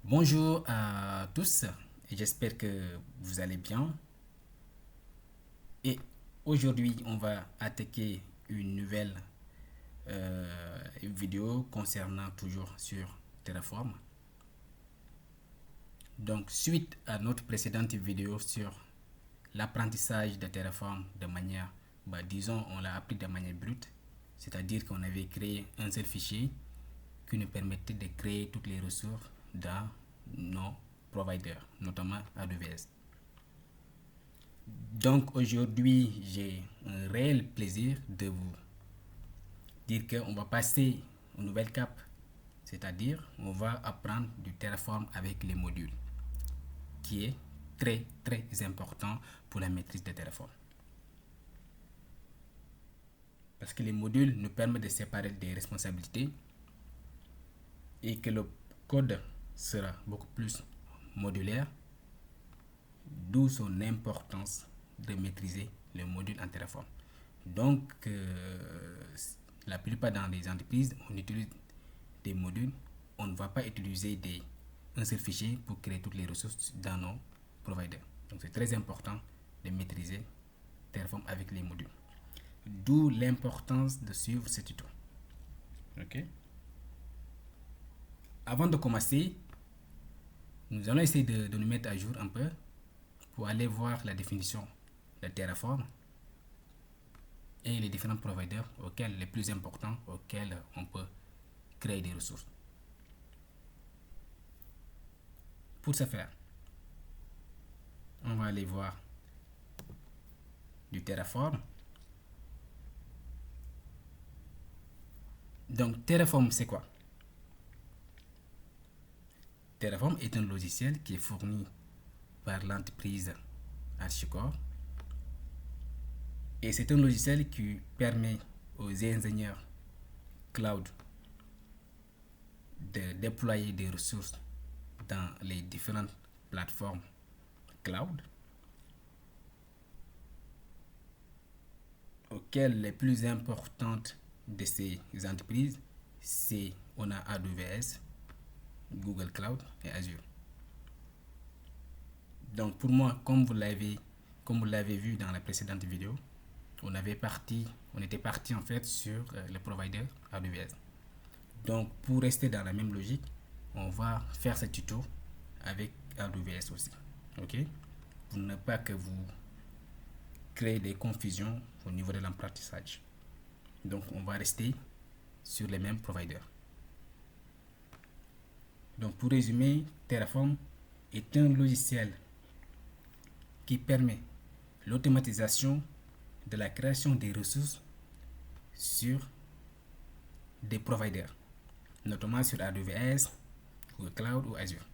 Bonjour à tous, et j'espère que vous allez bien. Et aujourd'hui, on va attaquer une nouvelle vidéo concernant toujours sur Terraform. Donc, suite à notre précédente vidéo sur l'apprentissage de Terraform de manière, disons, on l'a appris de manière brute, c'est-à-dire qu'on avait créé un seul fichier qui nous permettait de créer toutes les ressources dans nos providers, notamment AWS. Donc aujourd'hui, j'ai un réel plaisir de vous dire qu'on va passer au nouvel cap, c'est-à-dire on va apprendre du Terraform avec les modules, qui est très très important pour la maîtrise de Terraform. Parce que les modules nous permettent de séparer des responsabilités et que le code sera beaucoup plus modulaire, d'où son importance de maîtriser les modules en Terraform. Donc, la plupart dans les entreprises, on utilise des modules. On ne va pas utiliser un seul fichier pour créer toutes les ressources dans nos providers. Donc, c'est très important de maîtriser Terraform avec les modules. D'où l'importance de suivre ce tuto. Ok. Avant de commencer, nous allons essayer de nous mettre à jour un peu pour aller voir la définition de Terraform et les différents providers les plus importants auxquels on peut créer des ressources. Pour ce faire, on va aller voir du Terraform. Donc Terraform, c'est quoi? Terraform est un logiciel qui est fourni par l'entreprise HashiCorp et c'est un logiciel qui permet aux ingénieurs cloud de déployer des ressources dans les différentes plateformes cloud auxquelles les plus importantes de ces entreprises, c'est on a AWS, Google Cloud et Azure. Donc pour moi, comme vous l'avez vu dans la précédente vidéo, on était parti en fait sur le provider AWS. Donc pour rester dans la même logique, on va faire ce tuto avec AWS aussi. Ok? Pour ne pas que vous créez des confusions au niveau de l'apprentissage. Donc on va rester sur les mêmes providers. Donc pour résumer, Terraform est un logiciel qui permet l'automatisation de la création des ressources sur des providers, notamment sur AWS, Google Cloud ou Azure.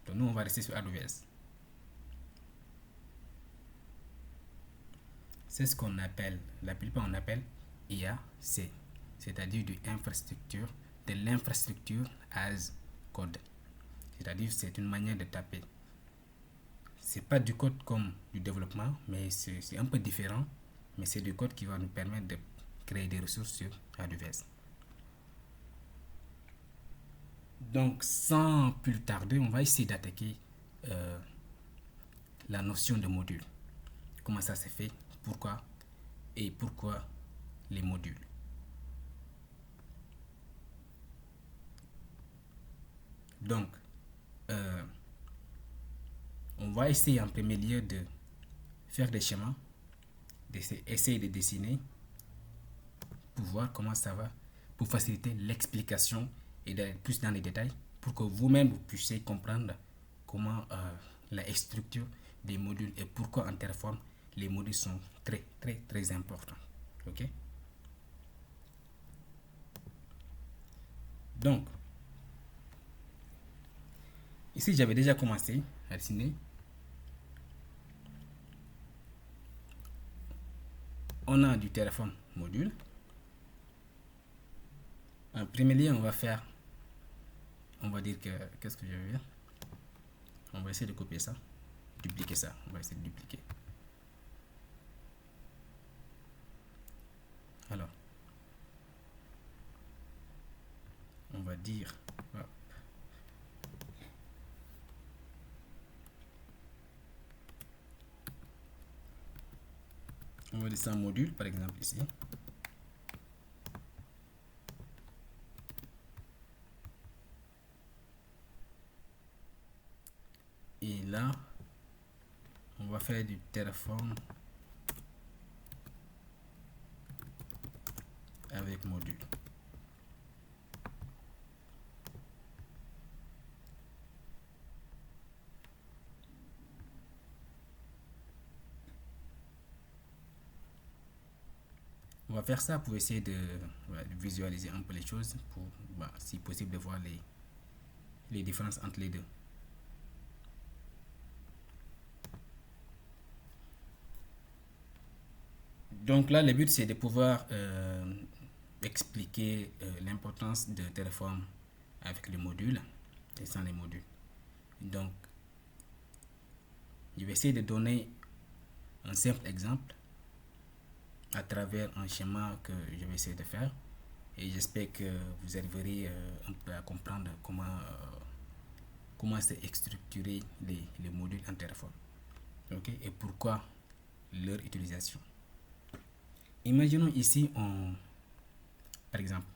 Donc nous, on va rester sur AWS. C'est ce qu'on appelle, la plupart on appelle IAC, c'est-à-dire de l'infrastructure as code. C'est-à-dire c'est une manière de taper. C'est pas du code comme du développement, mais c'est un peu différent, mais c'est du code qui va nous permettre de créer des ressources sur AWS. Donc, sans plus tarder, on va essayer d'attaquer la notion de module. Comment ça se fait, pourquoi les modules. Donc, on va essayer en premier lieu de faire des schémas, d'essayer de dessiner pour voir comment ça va, pour faciliter l'explication et d'aller plus dans les détails pour que vous-même vous puissiez comprendre comment la structure des modules et pourquoi en Terraform les modules sont très très très importants. Ok. Donc ici j'avais déjà commencé à dessiner. On a du Terraform module. En premier lieu, on va dire que, qu'est-ce que je vais faire? On va essayer de copier ça, dupliquer ça. On va essayer de dupliquer. Alors, on va dire, hop, va dire 100 modules par exemple ici. Et là, on va faire du Terraform avec module. On va faire ça pour essayer de visualiser un peu les choses, pour, si possible, de voir les différences entre les deux. Donc là, le but, c'est de pouvoir expliquer l'importance de Terraform avec les modules et sans les modules. Donc, je vais essayer de donner un simple exemple à travers un schéma que je vais essayer de faire, et j'espère que vous arriverez un peu à comprendre comment c'est structuré les modules en Terraform, et pourquoi leur utilisation. Imaginons ici, par exemple,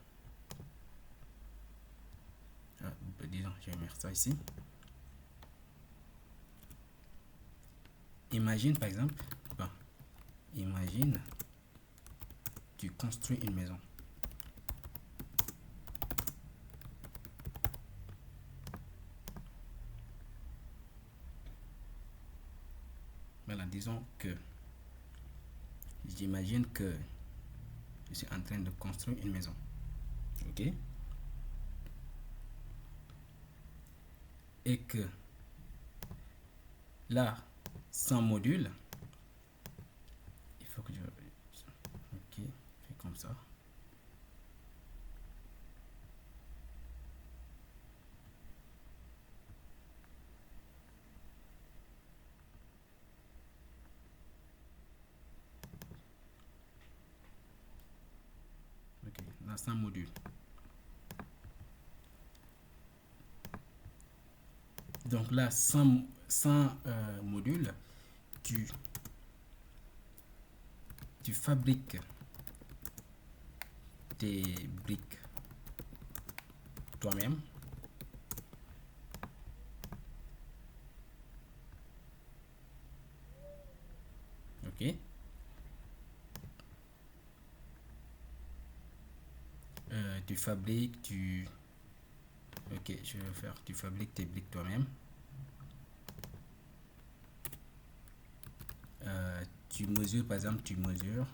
disons, je vais mettre ça ici. Imagine par exemple, imagine tu construis une maison. Voilà, disons que j'imagine que je suis en train de construire une maison. Ok? Et que là, sans module, il faut que je... Ok, fais comme ça. Ok, là, sans module. Donc là, sans module, tu fabriques tes briques toi-même. Ok. Tu fabriques, Ok, je vais faire. Tu fabriques tes briques toi-même. Tu mesures, par exemple, tu mesures,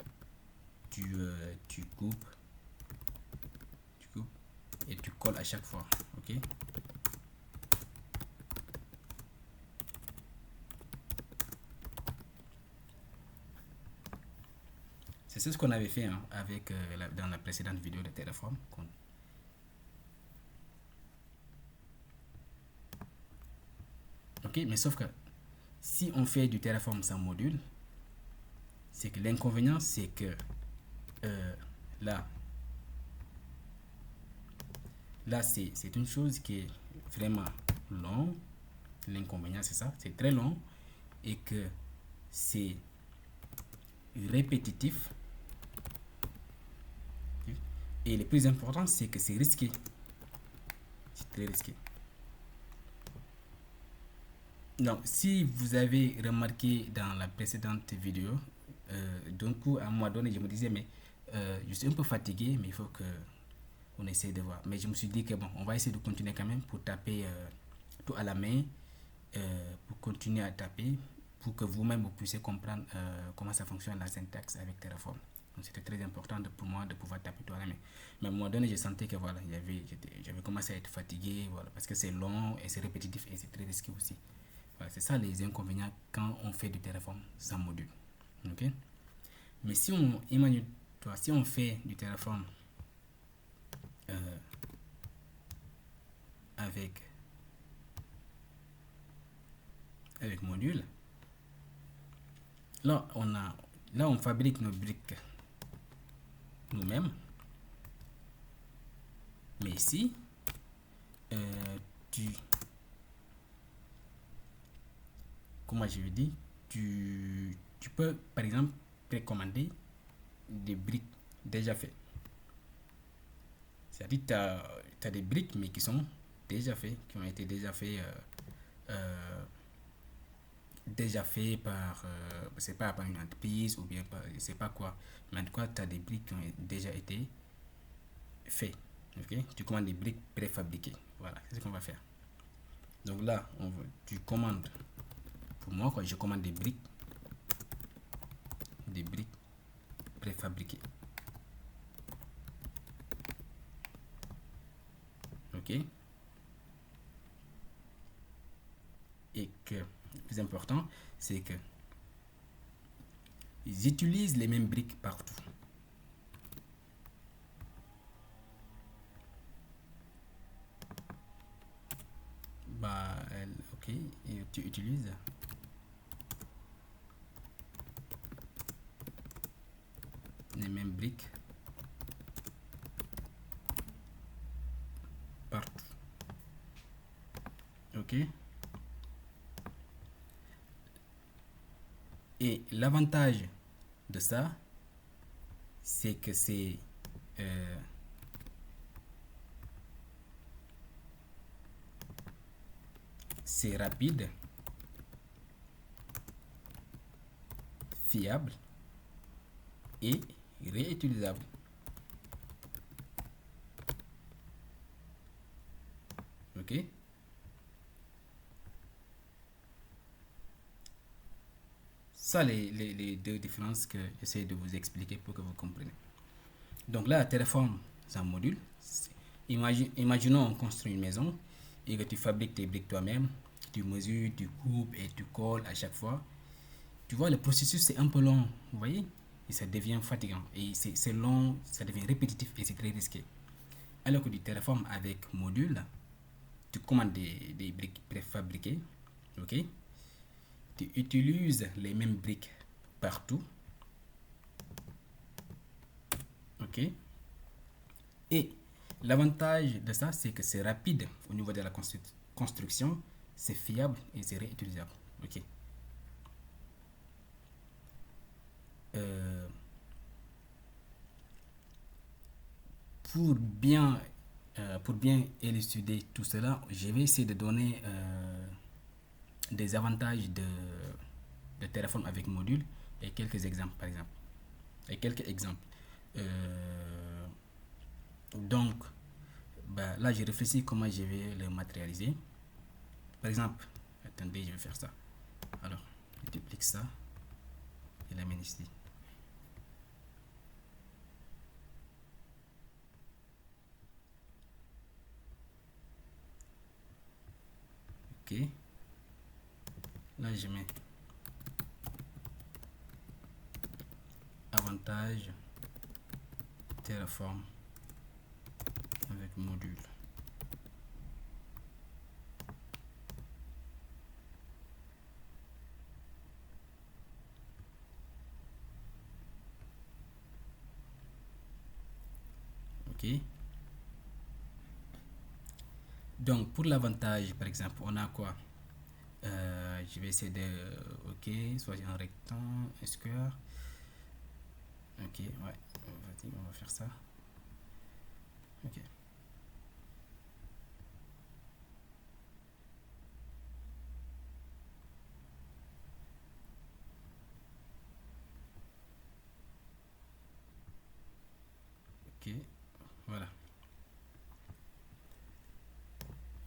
tu coupes et tu colles à chaque fois. Ok. C'est ce qu'on avait fait avec dans la précédente vidéo de Terraform. Ok, mais sauf que si on fait du Terraform sans module, c'est que l'inconvénient, c'est que là, c'est une chose qui est vraiment long. L'inconvénient, c'est ça, c'est très long et que c'est répétitif. Et le plus important, c'est que c'est risqué. C'est très risqué. Donc, si vous avez remarqué dans la précédente vidéo, d'un coup, à un moment donné, je me disais, mais je suis un peu fatigué, mais il faut que on essaie de voir. Mais je me suis dit que bon, on va essayer de continuer quand même pour taper tout à la main, pour continuer à taper, pour que vous-même vous puissiez comprendre comment ça fonctionne la syntaxe avec Terraform. Donc c'était très important pour moi de pouvoir taper tout à la main. Mais à un moment donné, je sentais que voilà, j'avais commencé à être fatigué, voilà, parce que c'est long et c'est répétitif et c'est très risqué aussi. Voilà, c'est ça les inconvénients quand on fait du Terraform sans module. Ok? Mais si on imagine, toi, si on fait du Terraform euh, avec module, là on fabrique nos briques nous-mêmes. Mais ici, tu, comment je veux dire, tu peux par exemple précommander des briques déjà faites. C'est-à-dire que tu as des briques, mais qui sont déjà faites, qui ont été déjà fait par, c'est pas par une entreprise ou bien par, c'est pas quoi. Mais en tout cas, tu as des briques qui ont déjà été faites. Ok? Tu commandes des briques préfabriquées. Voilà, c'est ce qu'on va faire. Donc là, tu commandes, pour moi, quoi, je commande des briques préfabriquées. Ok? Et que le plus important, c'est que ils utilisent les mêmes briques partout. Bah, ok, et tu utilises les mêmes briques partout. Ok? Et l'avantage de ça, c'est que euh, c'est rapide, fiable et réutilisable. Ok? Ça, les deux différences que j'essaie de vous expliquer pour que vous compreniez. Donc là, Terraform, c'est un module. Imaginons on construit une maison et que tu fabriques tes briques toi-même. Tu mesures, tu coupes et tu colles à chaque fois. Tu vois, le processus, c'est un peu long, vous voyez? Et ça devient fatigant. Et c'est long, ça devient répétitif et c'est très risqué. Alors que du Terraform avec module, tu commandes des briques préfabriquées. Ok? Tu utilises les mêmes briques partout. Ok? Et l'avantage de ça, c'est que c'est rapide au niveau de la construction, c'est fiable et c'est réutilisable. Ok. Euh, pour bien pour bien élucider tout cela, je vais essayer de donner des avantages de Terraform avec module et quelques exemples par exemple. Et quelques exemples. Euh, donc, bah, là, j'ai réfléchi comment je vais le matérialiser. Par exemple, attendez, je vais faire ça. Alors, je duplique ça et l'amène ici. Ok. Là, je mets avantage Terraform avec module. Ok. Donc, pour l'avantage, par exemple, on a quoi? Je vais essayer de. Ok, soit un rectangle, un square. Ok, ouais. Vas-y, on va faire ça. Ok. Ok, voilà.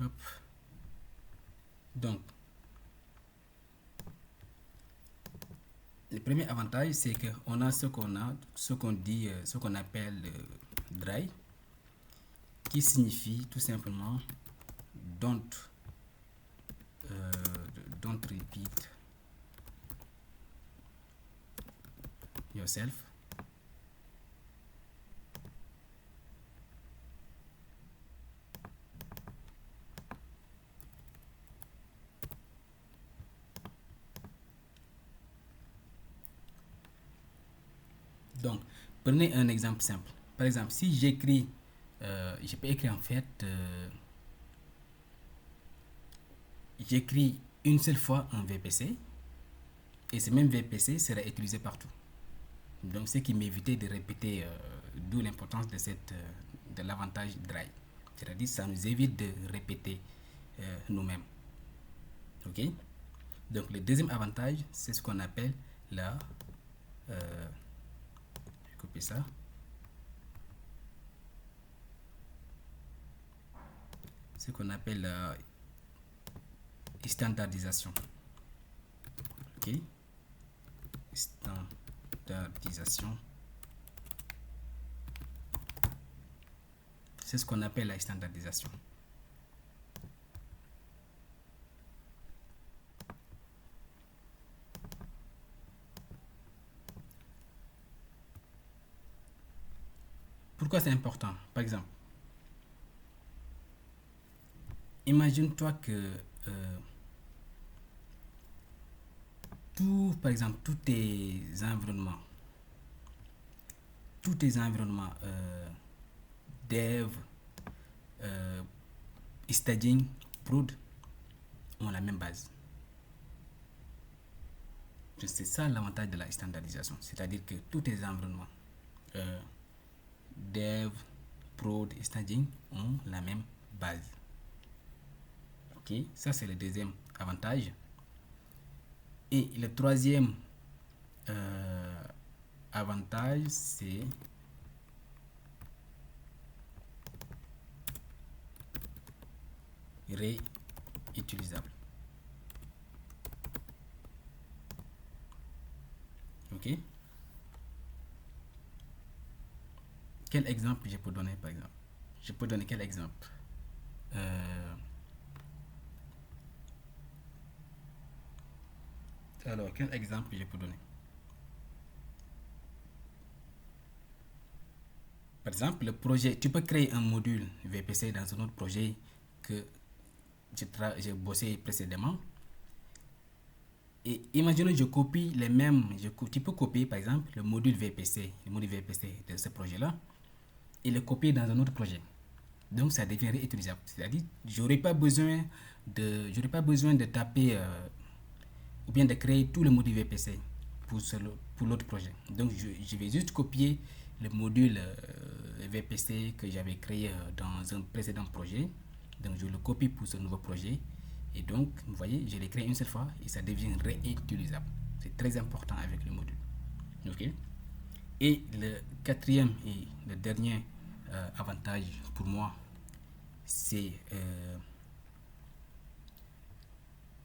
Hop. Donc, le premier avantage, c'est qu'on a ce qu'on dit, ce qu'on appelle dry, qui signifie tout simplement don't, euh, don't repeat yourself. Donc, prenez un exemple simple. Par exemple, si j'écris, je peux écrire en fait, j'écris une seule fois un VPC et ce même VPC sera utilisé partout. Donc, ce qui m'évitait de répéter, d'où l'importance de l'avantage dry. C'est-à-dire, ça nous évite de répéter nous-mêmes. Ok? Donc, le deuxième avantage, c'est ce qu'on appelle la. Je vais copier ça. Ce qu'on appelle la standardisation. Ok? Standardisation. C'est ce qu'on appelle la standardisation. Pourquoi c'est important? Par exemple, imagine-toi que par exemple, tous tes environnements dev, staging, prod ont la même base. C'est ça l'avantage de la standardisation. C'est-à-dire que tous tes environnements dev, prod et staging ont la même base. Ok, ça c'est le deuxième avantage. Et le troisième avantage, c'est réutilisable. Ok. Quel exemple je peux donner par exemple? Je peux donner quel exemple? Alors, quel exemple je peux donner? Par exemple, le projet, tu peux créer un module VPC dans un autre projet que j'ai bossé précédemment. Et imaginons je copie les mêmes, tu peux copier par exemple le module VPC de ce projet-là et le copier dans un autre projet. Donc ça devient réutilisable. C'est-à-dire, j'aurais pas besoin de taper ou bien de créer tout le module VPC pour l'autre projet. Donc je vais juste copier le module VPC que j'avais créé dans un précédent projet. Donc je le copie pour ce nouveau projet. Et donc, vous voyez, je l'ai créé une seule fois et ça devient réutilisable. C'est très important avec le module. Ok. Et le quatrième et le dernier avantage pour moi, c'est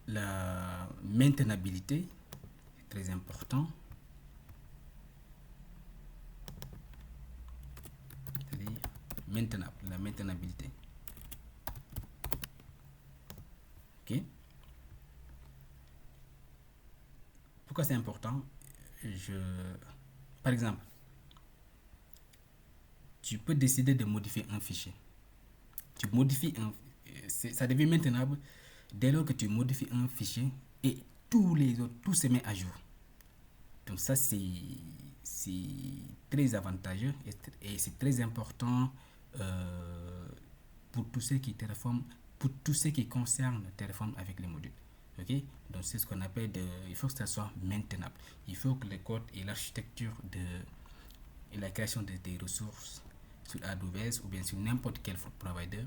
la maintenabilité. C'est très important. C'est-à-dire maintenable, la maintenabilité. Ok. Pourquoi c'est important? Par exemple, tu peux décider de modifier un fichier. Tu modifies ça devient maintenable dès lors que tu modifies un fichier et tous les autres, tout se met à jour. Donc ça, c'est très avantageux et c'est très important pour tous ceux qui Terraform, pour tous ceux qui concernent Terraform avec les modules. Ok, donc c'est ce qu'on appelle il faut que ça soit maintenable. Il faut que le code et l'architecture et la création des ressources sur AWS ou bien sur n'importe quel provider,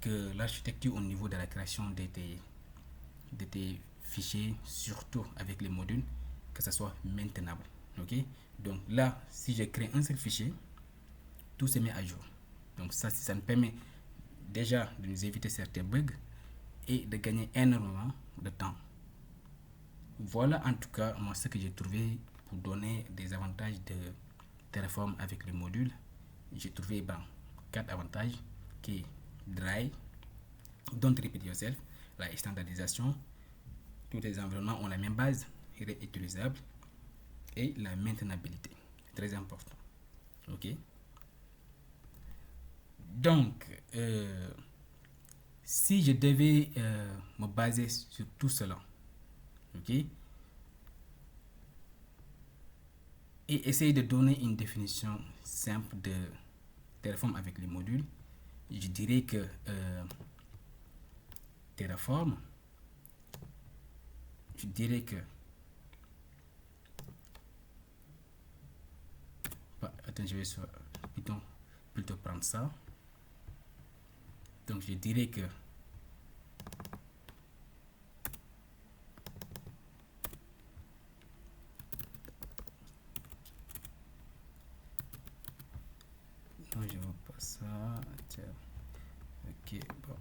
que l'architecture au niveau de la création de tes fichiers, surtout avec les modules, que ça soit maintenable. Ok, donc là, si je crée un seul fichier, tout se met à jour. Donc ça nous permet déjà de nous éviter certains bugs et de gagner énormément de temps. Voilà en tout cas moi ce que j'ai trouvé pour donner des avantages de Terraform avec les modules. J'ai trouvé 4 avantages qui est dry, don't repeat yourself, la standardisation, tous les environnements ont la même base, réutilisable, et la maintenabilité. C'est très important. Ok. Donc, si je devais me baser sur tout cela, ok, et essayer de donner une définition simple de Terraform avec les modules, je dirais que Terraform, je dirais que attends, je vais plutôt prendre ça. Donc je dirais que non, je veux pas ça. Tiens. Ok, bon.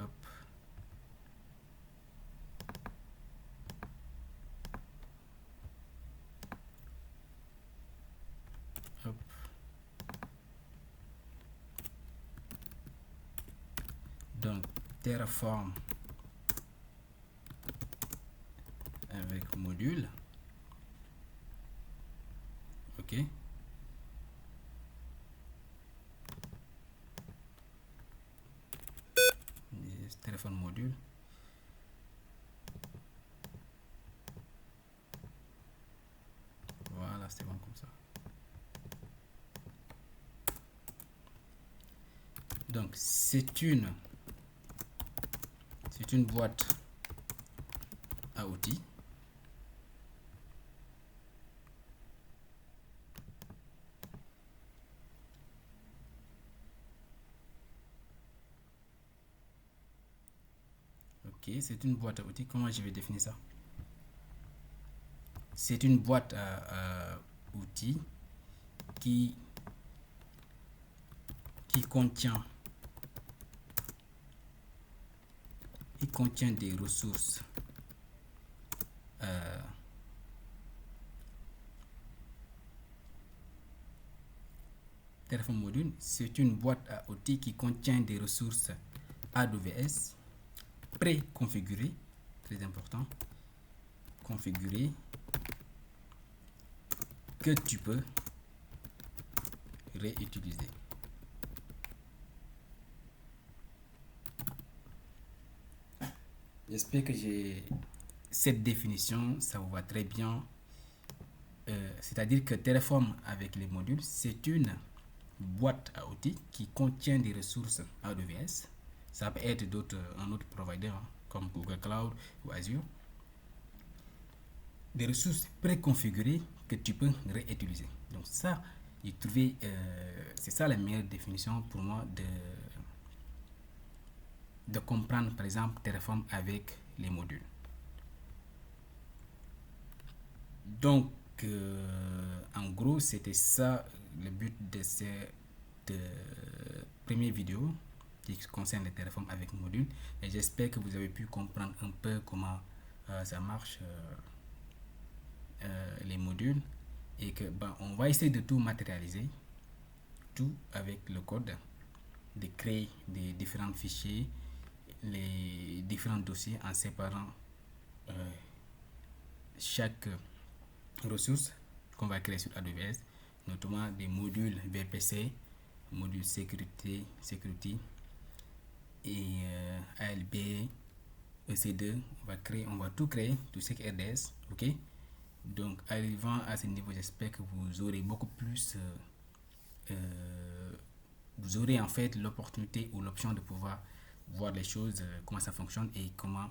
Hop. Hop. Donc Terraform avec module. Ok. Téléphone module. Voilà, c'est bon comme ça. Donc c'est une boîte à outils. Ok, c'est une boîte à outils. Comment je vais définir ça? C'est une boîte à outils qui contient des ressources Terraform module, c'est une boîte à outils qui contient des ressources AWS préconfigurées, très important, configurées, que tu peux réutiliser. J'espère que cette définition, ça vous va très bien. C'est-à-dire que Terraform avec les modules, c'est une boîte à outils qui contient des ressources AWS. Ça peut être un autre provider comme Google Cloud ou Azure. Des ressources préconfigurées que tu peux réutiliser. Donc ça, j'ai trouvé, c'est ça la meilleure définition pour moi de comprendre par exemple Terraform avec les modules. Donc en gros c'était ça le but de cette première vidéo qui concerne le Terraform avec module, et j'espère que vous avez pu comprendre un peu comment ça marche, les modules, et que on va essayer de tout matérialiser, tout avec le code, de créer des différents fichiers, les différents dossiers en séparant chaque ressource qu'on va créer sur AWS, notamment des modules VPC, module sécurité et ALB, EC2. On va tout créer, tout ce qui est RDS. Ok. Donc arrivant à ce niveau, j'espère que vous aurez beaucoup plus, vous aurez en fait l'opportunité ou l'option de pouvoir voir les choses, comment ça fonctionne, et comment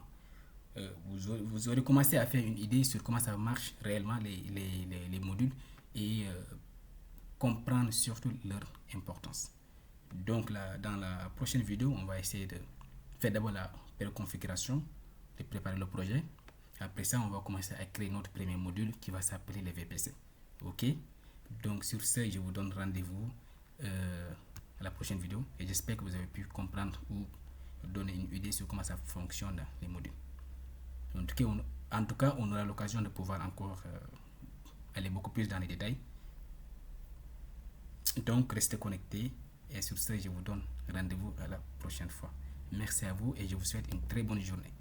vous aurez commencé à faire une idée sur comment ça marche réellement les modules, et comprendre surtout leur importance. Donc là, dans la prochaine vidéo, on va essayer de faire d'abord la préconfiguration, de préparer le projet. Après ça, on va commencer à créer notre premier module qui va s'appeler les VPC. Ok. Donc sur ce, je vous donne rendez-vous à la prochaine vidéo, et j'espère que vous avez pu comprendre ou donner une idée sur comment ça fonctionne les modules. En tout cas, on aura l'occasion de pouvoir encore aller beaucoup plus dans les détails. Donc restez connectés, et sur ce, je vous donne rendez-vous à la prochaine fois. Merci à vous et je vous souhaite une très bonne journée.